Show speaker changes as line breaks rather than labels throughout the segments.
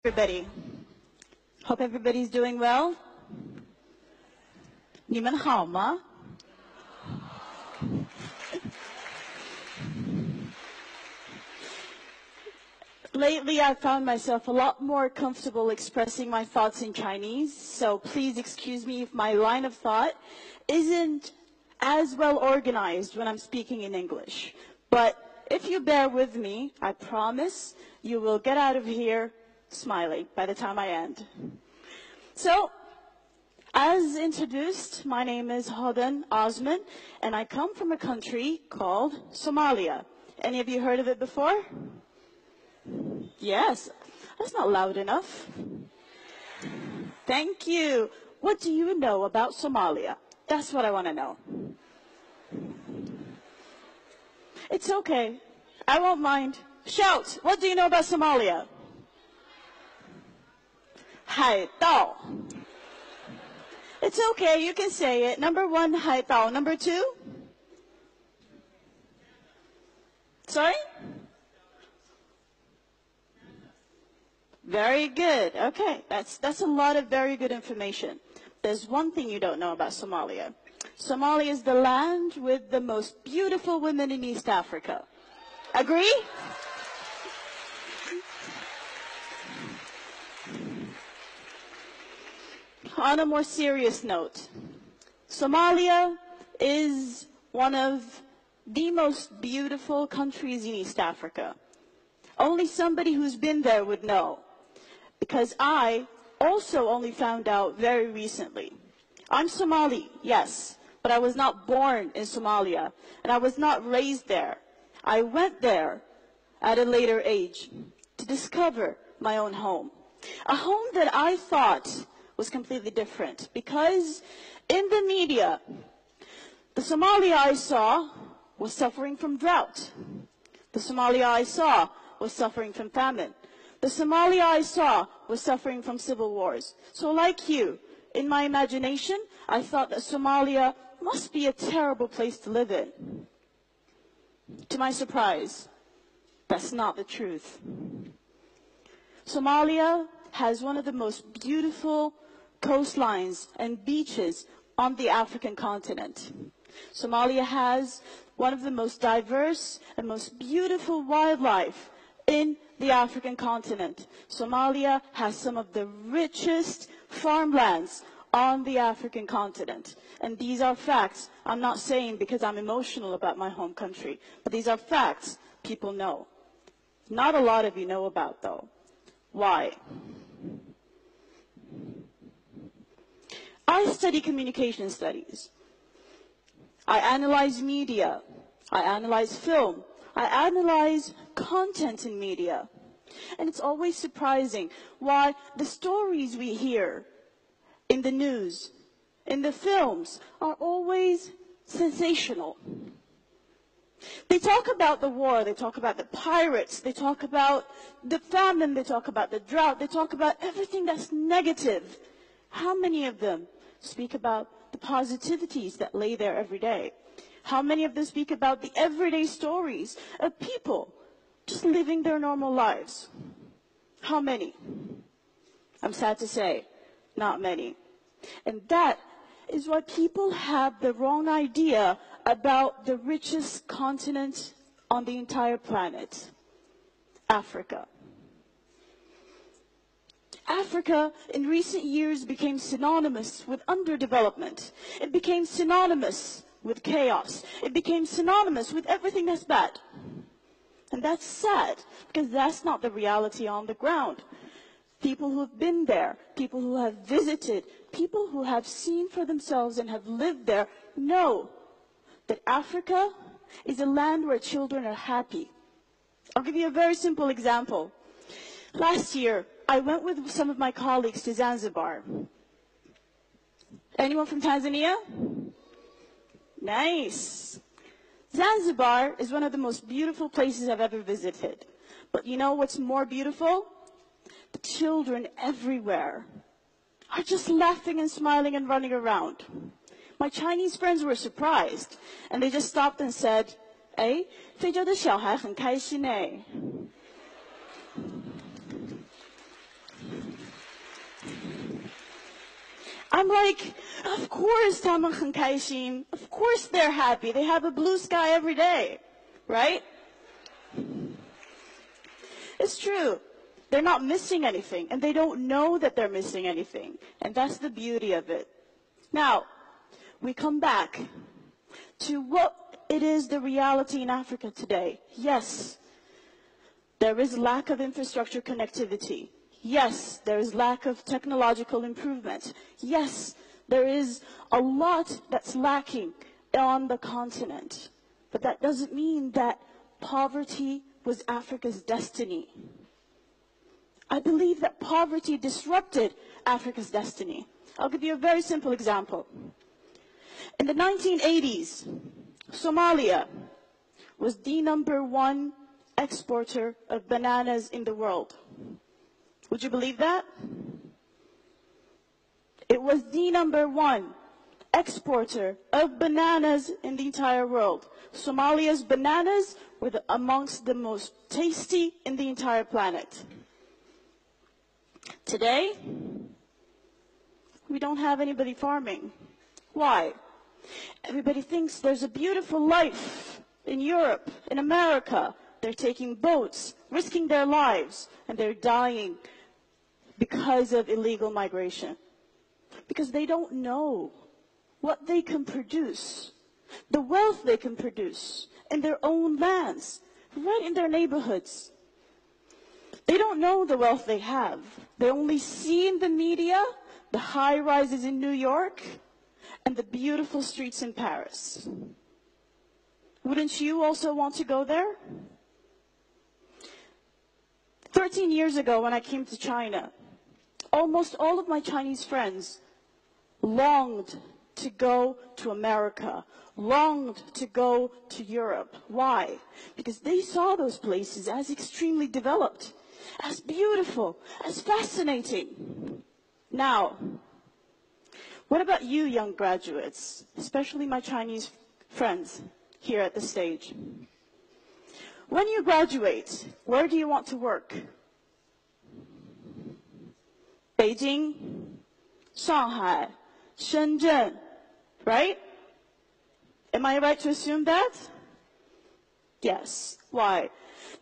Everybody. Hope everybody's doing well. 你们好吗? Lately, I've found myself a lot more comfortable expressing my thoughts in Chinese, so please excuse me if my line of thought isn't as well organized when I'm speaking in English. But if you bear with me, I promise you will get out of here smiling by the time I end. So, as introduced, my name is Hodan Osman, and I come from a country called Somalia. Any of you heard of it before? Yes, that's not loud enough. Thank you. What do you know about Somalia? That's what I want to know. It's okay. I won't mind. Shout. What do you know about Somalia? 海盗. It's okay. You can say it. Number one, 海盗. Number two? Sorry? Very good. Okay, that's a lot of very good information. There's one thing you don't know about Somalia. Somalia is the land with the most beautiful women in East Africa. Agree? On a more serious note, Somalia is one of the most beautiful countries in East Africa. Only somebody who's been there would know. Because I also only found out very recently. I'm Somali, yes, but I was not born in Somalia, and I was not raised there. I went there at a later age to discover my own home. A home that I thought was completely different, because in the media, the Somalia I saw was suffering from drought. The Somalia I saw was suffering from famine. The Somalia I saw was suffering from civil wars. So like you, in my imagination, I thought that Somalia must be a terrible place to live in. To my surprise, that's not the truth. Somalia has one of the most beautiful coastlines and beaches on the African continent. Somalia has one of the most diverse and most beautiful wildlife in the African continent. Somalia has some of the richest farmlands on the African continent. And these are facts. I'm not saying because I'm emotional about my home country, but these are facts people know. Not a lot of you know about, though. Why? I study communication studies. I analyze media. I analyze film. I analyze content in media. And it's always surprising why the stories we hear in the news, in the films, are always sensational. They talk about the war, they talk about the pirates, they talk about the famine, they talk about the drought, they talk about everything that's negative. How many of them speak about the positivities that lay there every day? How many of them speak about the everyday stories of people just living their normal lives? How many? I'm sad to say, not many. And that is why people have the wrong idea about the richest continent on the entire planet, Africa. Africa, in recent years, became synonymous with underdevelopment. It became synonymous with chaos. It became synonymous with everything that's bad. And that's sad, because that's not the reality on the ground. People who have been there, people who have visited, people who have seen for themselves and have lived there know that Africa is a land where children are happy. I'll give you a very simple example. Last year, I went with some of my colleagues to Zanzibar. Anyone from Tanzania? Nice. Zanzibar is one of the most beautiful places I've ever visited. But you know what's more beautiful? The children everywhere are just laughing and smiling and running around. My Chinese friends were surprised, and they just stopped and said, 哎，非洲的小孩很开心哎。I'm like, of course, 他们很开心. Of course they're happy. They have a blue sky every day, right? It's true. They're not missing anything, and they don't know that they're missing anything. And that's the beauty of it. Now, we come back to what it is the reality in Africa today. Yes, there is lack of infrastructure connectivity. Yes, there is lack of technological improvement. Yes, there is a lot that's lacking on the continent. But that doesn't mean that poverty was Africa's destiny. I believe that poverty disrupted Africa's destiny. I'll give you a very simple example. In the 1980s, Somalia was the #1 exporter of bananas in the world. Would you believe that? It was the #1 exporter of bananas in the entire world. Somalia's bananas were amongst the most tasty in the entire planet. Today, we don't have anybody farming. Why? Everybody thinks there's a beautiful life in Europe, in America. They're taking boats, risking their lives, and they're dying because of illegal migration. Because they don't know what they can produce, the wealth they can produce in their own lands, right in their neighborhoods. They don't know the wealth they have. They only see in the media the high rises in New York and the beautiful streets in Paris. Wouldn't you also want to go there? 13 years ago when I came to China, almost all of my Chinese friends longed to go to America, longed to go to Europe. Why? Because they saw those places as extremely developed, as beautiful, as fascinating. Now, what about you young graduates, especially my Chinese friends here at the stage? When you graduate, where do you want to work? Beijing, Shanghai, Shenzhen, right? Am I right to assume that? Yes. Why?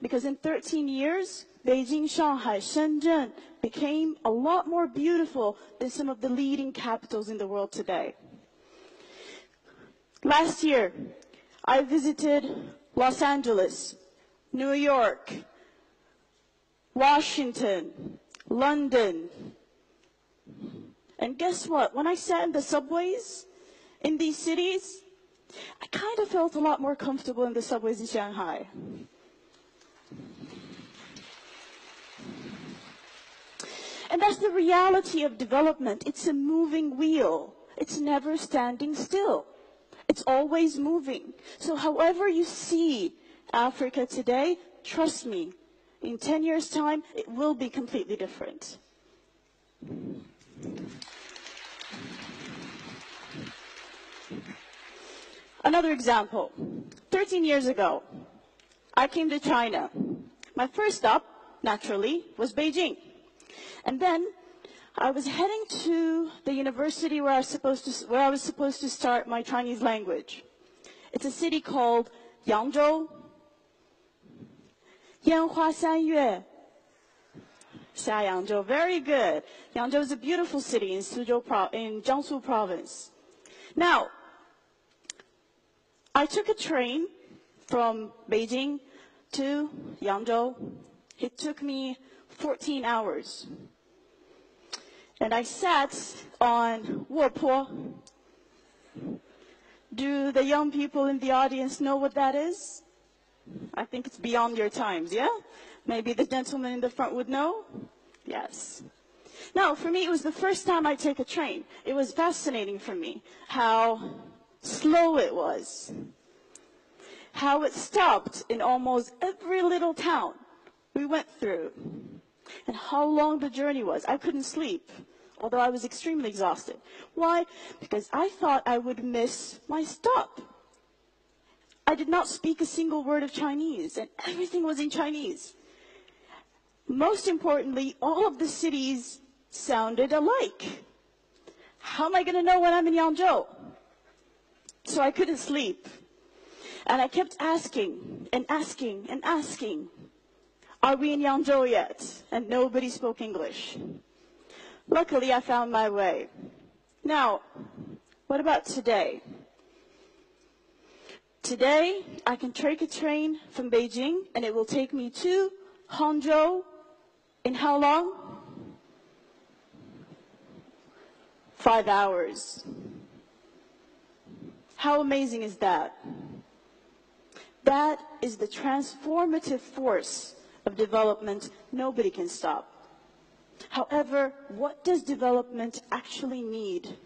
Because in 13 years, Beijing, Shanghai, Shenzhen became a lot more beautiful than some of the leading capitals in the world today. Last year, I visited Los Angeles, New York, Washington, London. And guess what? When I sat in the subways in these cities, I kind of felt a lot more comfortable in the subways in Shanghai. And that's the reality of development. It's a moving wheel. It's never standing still. It's always moving. So however you see Africa today, trust me, in 10 years' time, it will be completely different. Another example. 13 years ago, I came to China. My first stop, naturally, was Beijing. And then I was heading to the university where I was supposed to start my Chinese language. It's a city called Yangzhou. 烟花三月 下扬州, very good. Yangzhou is a beautiful city in Jiangsu province. Now, I took a train from Beijing to Yangzhou. It took me 14 hours. And I sat on Wopo. Do the young people in the audience know what that is? I think it's beyond your times, yeah? Maybe the gentleman in the front would know? Yes. Now, for me, it was the first time I take a train. It was fascinating for me how slow it was, how it stopped in almost every little town we went through, and how long the journey was. I couldn't sleep, although I was extremely exhausted. Why? Because I thought I would miss my stop. I did not speak a single word of Chinese, and everything was in Chinese. Most importantly, all of the cities sounded alike. How am I going to know when I'm in Yangzhou? So I couldn't sleep. And I kept asking and asking and asking, are we in Yangzhou yet? And nobody spoke English. Luckily, I found my way. Now, what about today? Today, I can take a train from Beijing, and it will take me to Hangzhou in how long? 5 hours. How amazing is that? That is the transformative force of development nobody can stop. However, what does development actually need?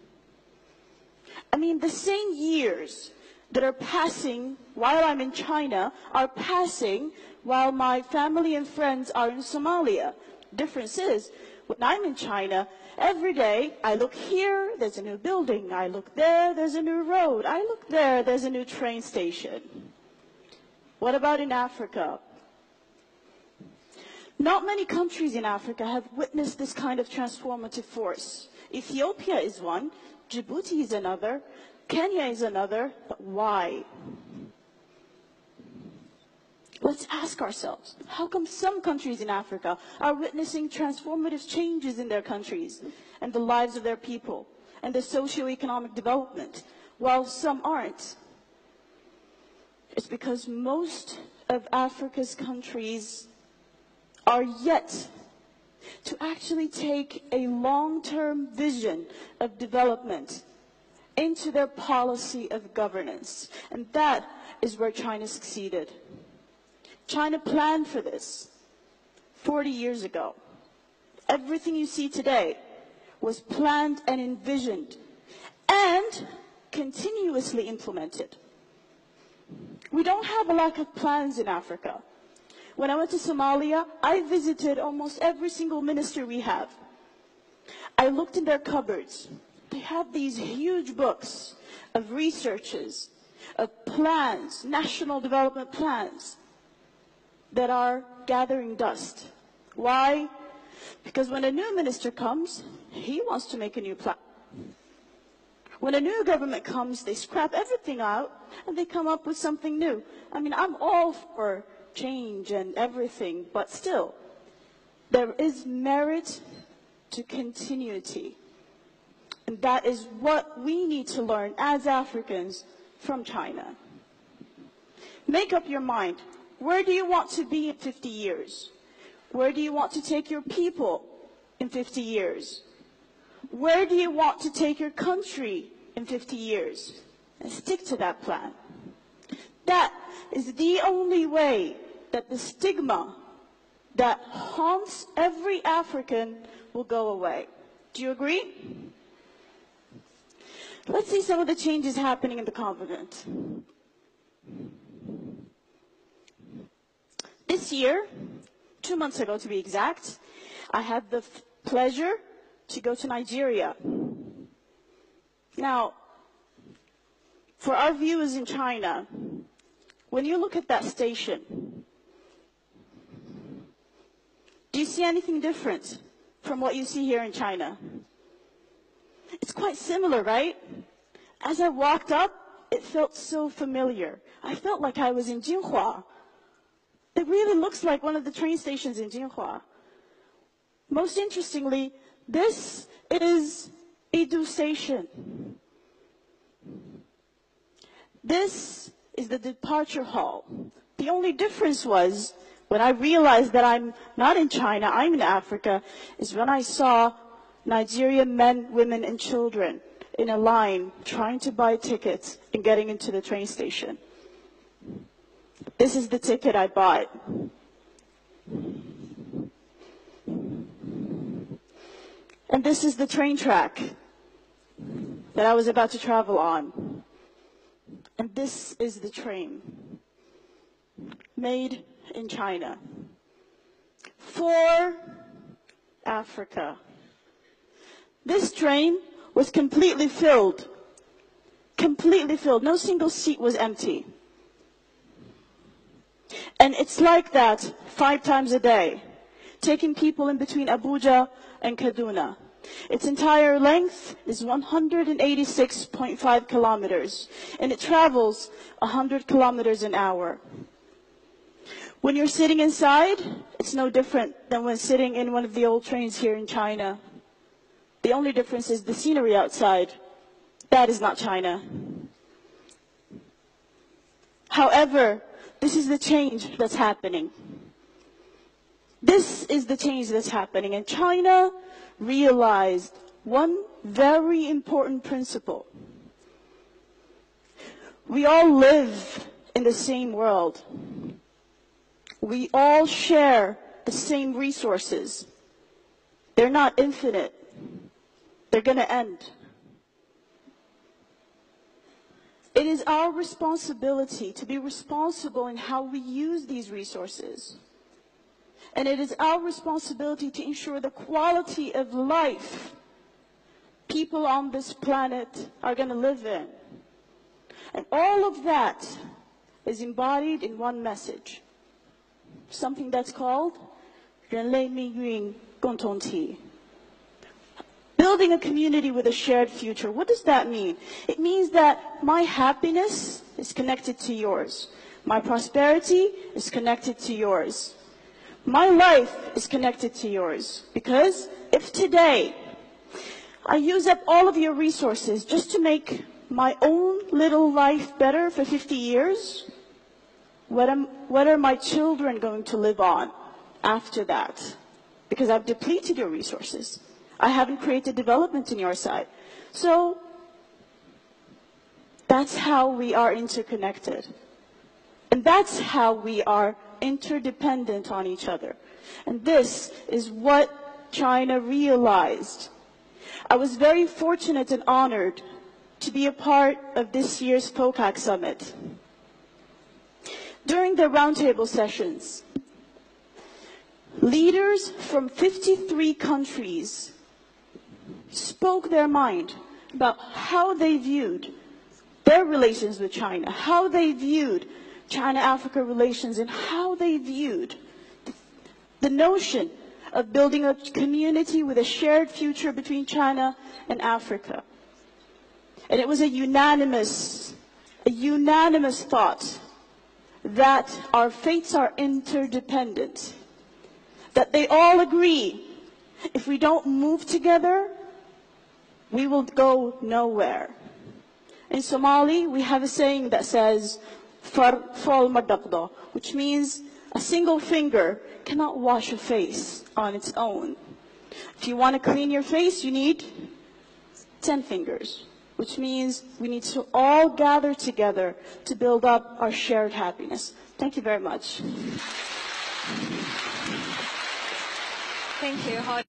I mean, the same years that are passing while I'm in China are passing while my family and friends are in Somalia. Difference is, when I'm in China, every day I look here, there's a new building. I look there, there's a new road. I look there, there's a new train station. What about in Africa? Not many countries in Africa have witnessed this kind of transformative force. Ethiopia is one, Djibouti is another, Kenya is another, but why? Let's ask ourselves, how come some countries in Africa are witnessing transformative changes in their countries and the lives of their people and the socio-economic development, while some aren't? It's because most of Africa's countries are yet to actually take a long-term vision of development into their policy of governance. And that is where China succeeded. China planned for this 40 years ago. Everything you see today was planned and envisioned and continuously implemented. We don't have a lack of plans in Africa. When I went to Somalia, I visited almost every single minister we have. I looked in their cupboards. They have these huge books of researches, of plans, national development plans, that are gathering dust. Why? Because when a new minister comes, he wants to make a new plan. When a new government comes, they scrap everything out and they come up with something new. I mean, I'm all for change and everything, but still, there is merit to continuity. And that is what we need to learn as Africans from China. Make up your mind. Where do you want to be in 50 years? Where do you want to take your people in 50 years? Where do you want to take your country in 50 years? And stick to that plan. That is the only way that the stigma that haunts every African will go away. Do you agree? Let's see some of the changes happening in the continent. This year, 2 months ago to be exact, I had the pleasure to go to Nigeria. Now, for our viewers in China, when you look at that station, do you see anything different from what you see here in China? It's quite similar, right? As I walked up, it felt so familiar. I felt like I was in Jinhua. It really looks like one of the train stations in Jinhua. Most interestingly, this is Idu Station. This is the departure hall. The only difference was, when I realized that I'm not in China, I'm in Africa, is when I saw Nigerian men, women, and children in a line trying to buy tickets and getting into the train station. This is the ticket I bought. And this is the train track that I was about to travel on. And this is the train, made in China, for Africa. This train was completely filled. No single seat was empty. And it's like that 5 times a day, taking people in between Abuja and Kaduna. Its entire length is 186.5 kilometers, and it travels 100 kilometers an hour. When you're sitting inside, it's no different than when sitting in one of the old trains here in China. The only difference is the scenery outside. That is not China. However, this is the change that's happening. This is the change that's happening. And China realized one very important principle. We all live in the same world. We all share the same resources. They're not infinite. They're going to end. It is our responsibility to be responsible in how we use these resources. And it is our responsibility to ensure the quality of life people on this planet are going to live in. And all of that is embodied in one message. Something that's called 人类命运共同体. Building a community with a shared future. What does that mean? It means that my happiness is connected to yours. My prosperity is connected to yours. My life is connected to yours. Because if today I use up all of your resources just to make my own little life better for 50 years, what are my children going to live on after that? Because I've depleted your resources. I haven't created development in your side. So that's how we are interconnected. And that's how we are interdependent on each other. And this is what China realized. I was very fortunate and honored to be a part of this year's POCAC Summit. During the roundtable sessions, leaders from 53 countries spoke their mind about how they viewed their relations with China, how they viewed China-Africa relations, and how they viewed the notion of building a community with a shared future between China and Africa. And it was a unanimous thought that our fates are interdependent, that they all agree if we don't move together, we will go nowhere. In Somali, we have a saying that says, which means a single finger cannot wash a face on its own. If you want to clean your face, you need 10 fingers, which means we need to all gather together to build up our shared happiness. Thank you very much.
Thank you, Hodan.